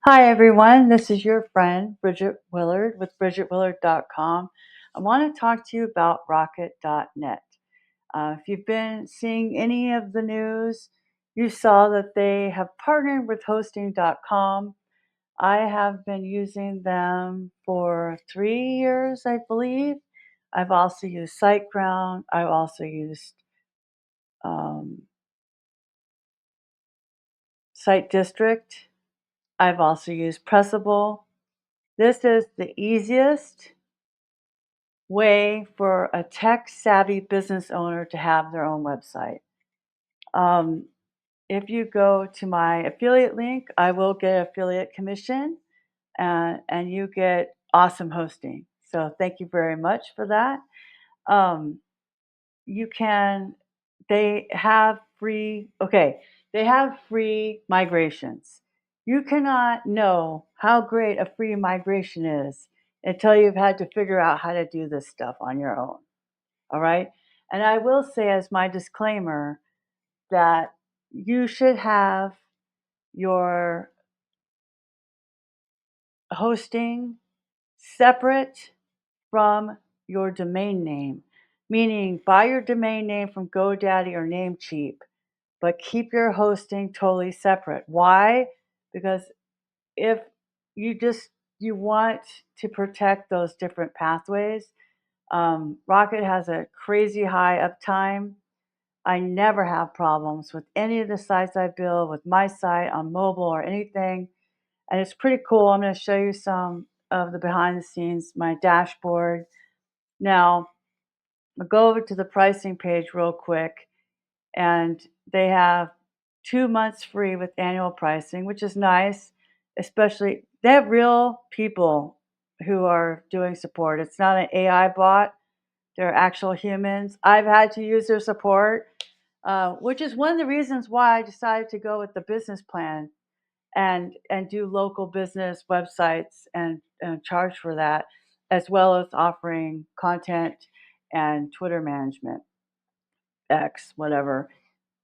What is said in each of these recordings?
Hi, everyone. This is your friend, Bridget Willard with BridgetWillard.com. I want to talk to you about Rocket.net. If you've been seeing any of the news, you saw that they have partnered with Hosting.com. I have been using them for 3 years, I believe. I've also used SiteGround. I've also used um, SiteDistrict. I've also used Pressable. This is the easiest way for a tech-savvy business owner to have their own website. Um, if you go to my affiliate link, I will get affiliate commission, and you get awesome hosting. So thank you very much for that. Um, you can, they have they have free migrations. You cannot know how great a free migration is until you've had to figure out how to do this stuff on your own. All right. And I will say, as my disclaimer, that you should have your hosting separate from your domain name, meaning buy your domain name from GoDaddy or Namecheap, but keep your hosting totally separate. Why? Because if you just you want to protect those different pathways, Rocket has a crazy high uptime. I never have problems with any of the sites I build, with my site on mobile or anything. And it's pretty cool. I'm going to show you some of the behind the scenes, my dashboard. Now, I'll go over to the pricing page real quick, and they have 2 months free with annual pricing, which is nice, especially they have real people who are doing support. It's not an AI bot. They're actual humans. I've had to use their support, which is one of the reasons why I decided to go with the business plan and do local business websites and charge for that, as well as offering content and Twitter management, X, whatever.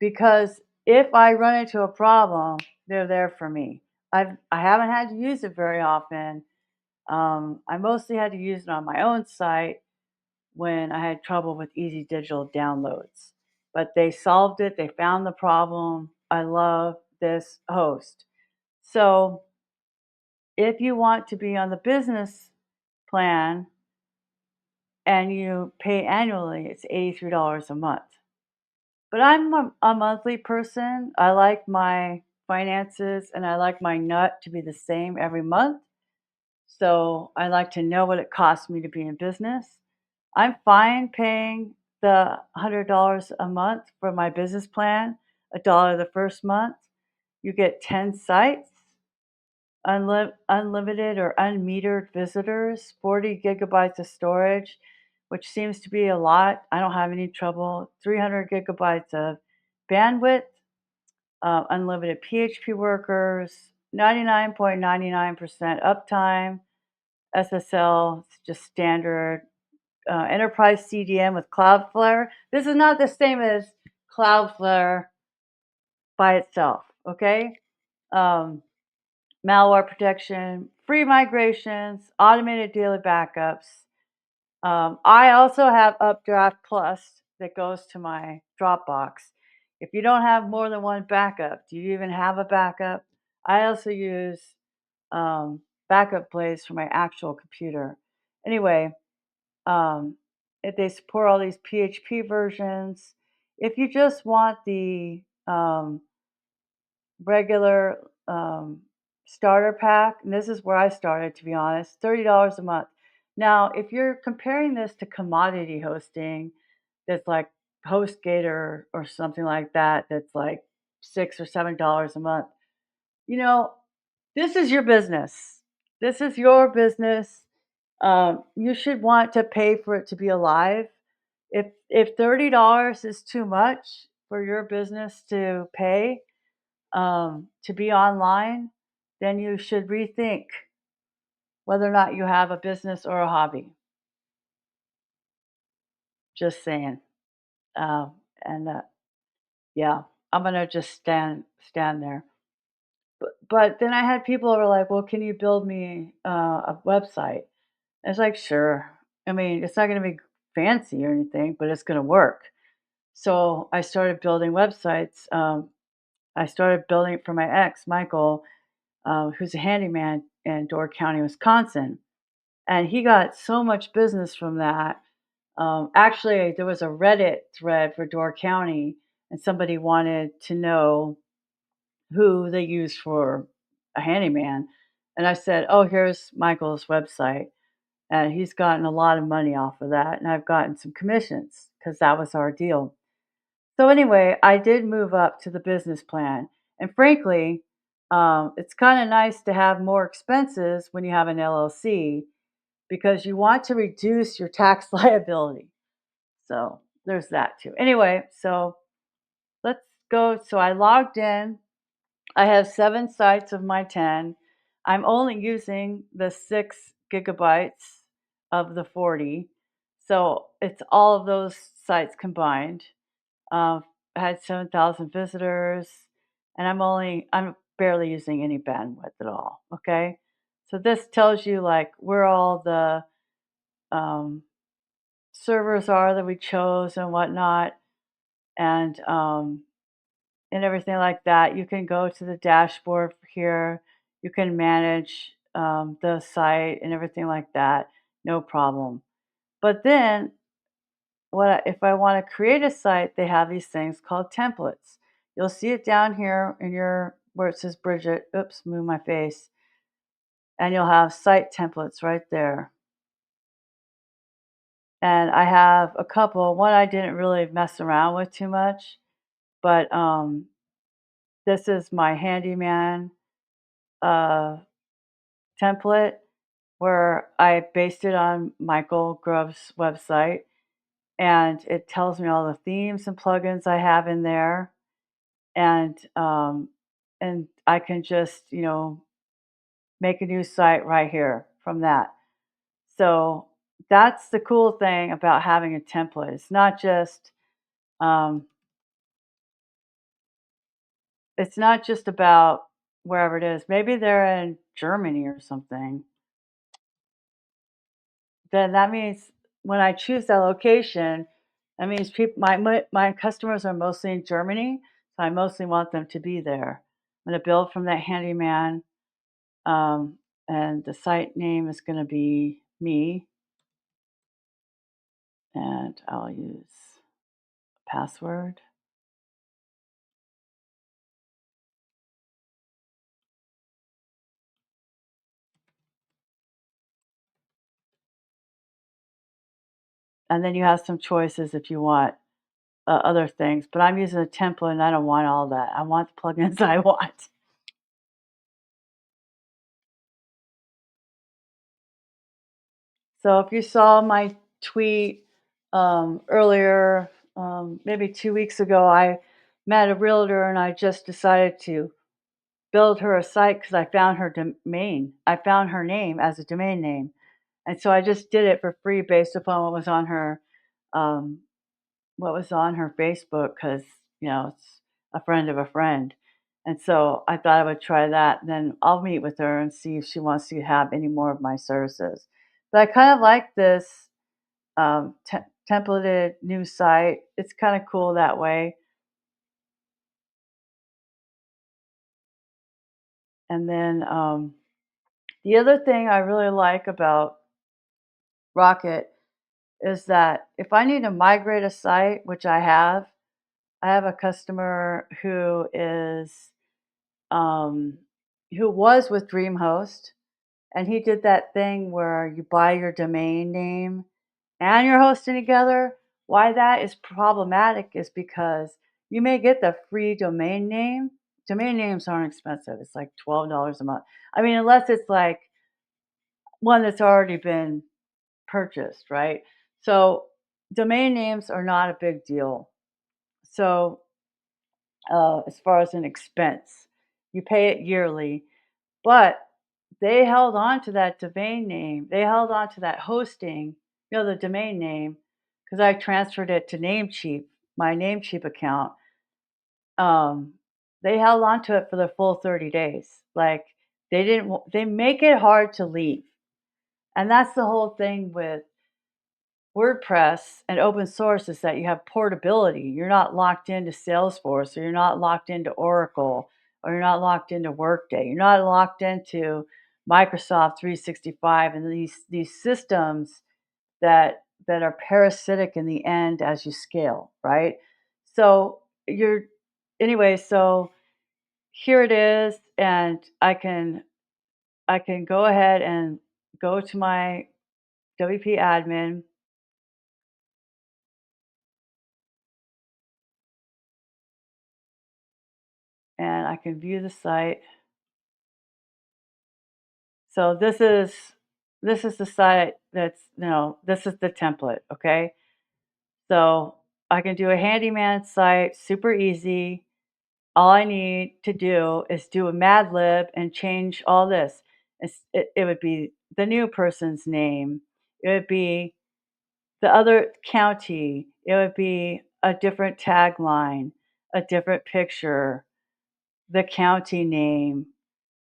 Because if I run into a problem, they're there for me. I haven't had to use it very often. I mostly had to use it on my own site when I had trouble with easy digital downloads. But they solved it, they found the problem. I love this host. So if you want to be on the business plan and you pay annually, it's $83 a month. But I'm a monthly person. I like my finances and I like my nut to be the same every month. So I like to know what it costs me to be in business. I'm fine paying the $100 a month for my business plan, a dollar the first month. You get 10 sites, unlimited or unmetered visitors, 40 gigabytes of storage, which seems to be a lot. I don't have any trouble. 300 gigabytes of bandwidth, unlimited PHP workers, 99.99% uptime, SSL, it's just standard, enterprise CDN with Cloudflare. This is not the same as Cloudflare by itself, okay? Um, malware protection, free migrations, automated daily backups. I also have Updraft Plus that goes to my Dropbox. If you don't have more than one backup, do you even have a backup? I also use backup plays for my actual computer. Anyway, if they support all these PHP versions. If you just want the regular starter pack, and this is where I started, to be honest, $30 a month. Now, if you're comparing this to commodity hosting, that's like HostGator or something like that, that's like $6 or $7 a month. You know, this is your business. This is your business. You should want to pay for it to be alive. If $30 is too much for your business to pay, to be online, then you should rethink whether or not you have a business or a hobby. Just saying. And yeah, I'm gonna just stand there. But then I had people who were like, "Well, can you build me a website?" And it's like, "Sure." I mean, it's not going to be fancy or anything, but it's going to work. So I started building websites. I started building it for my ex, Michael, who's a handyman in Door County, Wisconsin. And he got so much business from that. Actually, there was a Reddit thread for Door County, and somebody wanted to know who they used for a handyman. And I said, "Oh, here's Michael's website." And he's gotten a lot of money off of that. And I've gotten some commissions because that was our deal. So, anyway, I did move up to the business plan. And frankly, it's kind of nice to have more expenses when you have an LLC because you want to reduce your tax liability. So, there's that too. Anyway, so let's go. So, I logged in. I have 7 sites of my 10. I'm only using the 6 gigabytes of the 40. So it's all of those sites combined. Uh, I had 7,000 visitors, and I'm barely using any bandwidth at all. Okay. So this tells you like where all the um, servers are that we chose and whatnot. And and everything like that. You can go to the dashboard here. You can manage the site and everything like that. No problem. But then, if I want to create a site, they have these things called templates. You'll see it down here in your where it says Bridget. Oops, move my face. And you'll have site templates right there. And I have a couple. One I didn't really mess around with too much, but this is my handyman uh, template where I based it on Michael Grubb's website, and it tells me all the themes and plugins I have in there, and I can just make a new site right here from that. So that's the cool thing about having a template. Um, it's not just about wherever it is. Maybe they're in Germany or something. Then that means when I choose that location, that means my customers are mostly in Germany, so I mostly want them to be there. I'm going to build from that handyman, um, and the site name is going to be me, and I'll use password. And then you have some choices if you want other things, but I'm using a template and I don't want all that. I want the plugins I want. So if you saw my tweet earlier, maybe 2 weeks ago, I met a realtor and I just decided to build her a site because I found her domain. I found her name as a domain name. And so I just did it for free based upon um, what was on her Facebook because, it's a friend of a friend. And so I thought I would try that. Then I'll meet with her and see if she wants to have any more of my services. But I kind of like this templated new site. It's kind of cool that way. And then the other thing I really like about Rocket is that if I need to migrate a site, which I have a customer um, who was with DreamHost, and he did that thing where you buy your domain name and your hosting together. Why that is problematic is because you may get the free domain name. Domain names aren't expensive. It's like $12 a month. I mean, unless it's like one that's already been purchased, right? So domain names are not a big deal. So as far as an expense, you pay it yearly, but they held on to that domain name. They held on to that hosting, the domain name, because I transferred it to Namecheap, my Namecheap account. they held on to it for the full 30 days. Like they make it hard to leave. And that's the whole thing with WordPress and open source is that you have portability. You're not locked into Salesforce, or you're not locked into Oracle, or you're not locked into Workday. You're not locked into Microsoft 365 and these systems that are parasitic in the end as you scale, right? So you're anyway, so here it is, and I can go ahead and go to my WP admin, and I can view the site. So this is the site that's, this is the template, okay? So I can do a handyman site, super easy. All I need to do is do a Mad Lib and change all this. It would be the new person's name. It would be the other county. It would be a different tagline, a different picture, the county name.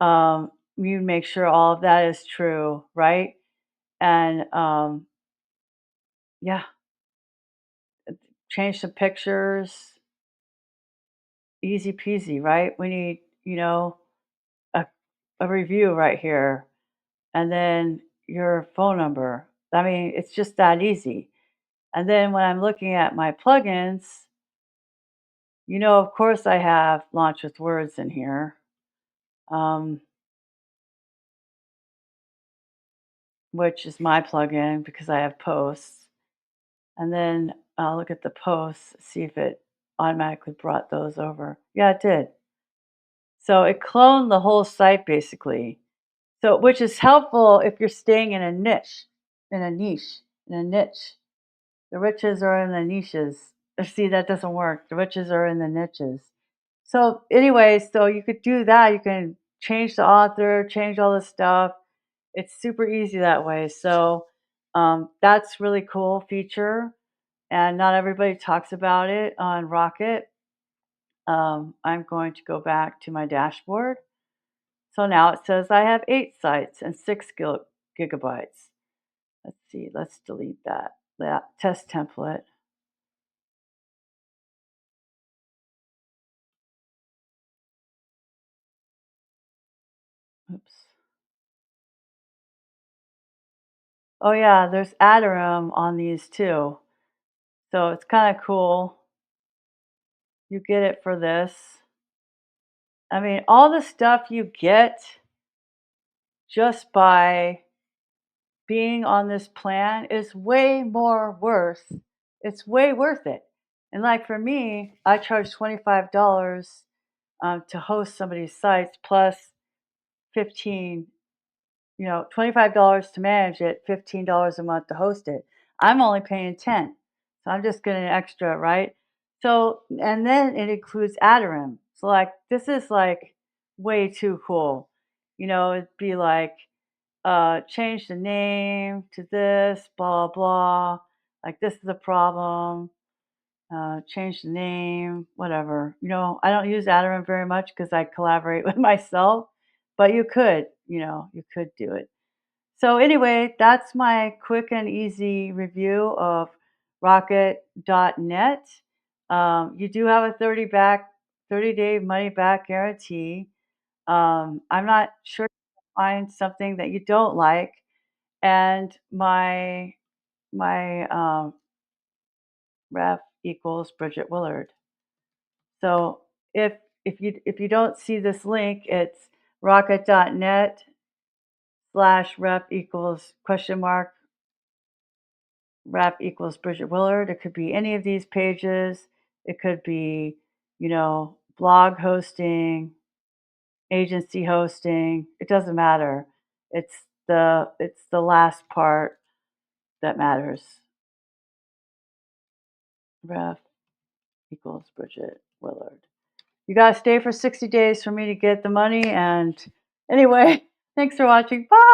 You make sure all of that is true, right? And yeah, change the pictures, easy peasy, right? We need, a, a review right here, and then your phone number. I mean, it's just that easy. And then when I'm looking at my plugins, of course I have Launch with Words in here, um, which is my plugin because I have posts. And then I'll look at the posts, see if it automatically brought those over. Yeah, it did. So it cloned the whole site basically. So, which is helpful if you're staying in a niche, in a niche, in a niche. The riches are in the niches. See, that doesn't work. The riches are in the niches. So, anyway, so you could do that. You can change the author, change all this stuff. It's super easy that way. So, that's really cool feature, and not everybody talks about it on Rocket. I'm going to go back to my dashboard. So now it says I have 8 sites and 6 gigabytes. Let's see, let's delete that test template. Oops. Oh yeah, there's Adorum on these too. So it's kind of cool. You get it for this. I mean, all the stuff you get just by being on this plan is way more worth. It's way worth it. And like for me, I charge $25 to host somebody's sites plus 15, $25 to manage it, $15 a month to host it. I'm only paying 10. So I'm just getting an extra, right? So, and then it includes Adorum. So like, this is like way too cool. It'd be like, change the name to this, blah, blah. Like, this is a problem. Change the name, whatever. I don't use Adorum very much because I collaborate with myself, but you could do it. So anyway, that's my quick and easy review of Rocket.net. You do have a 30-day money back guarantee. I'm not sure you find something that you don't like, and my ref equals Bridget Willard. So if you don't see this link, it's rocket.net/rep equals question mark rep equals Bridget Willard. It could be any of these pages. It could be, blog hosting, agency hosting. It doesn't matter. It's the last part that matters. Ref equals Bridget Willard. You got to stay for 60 days for me to get the money. And anyway, thanks for watching. Bye.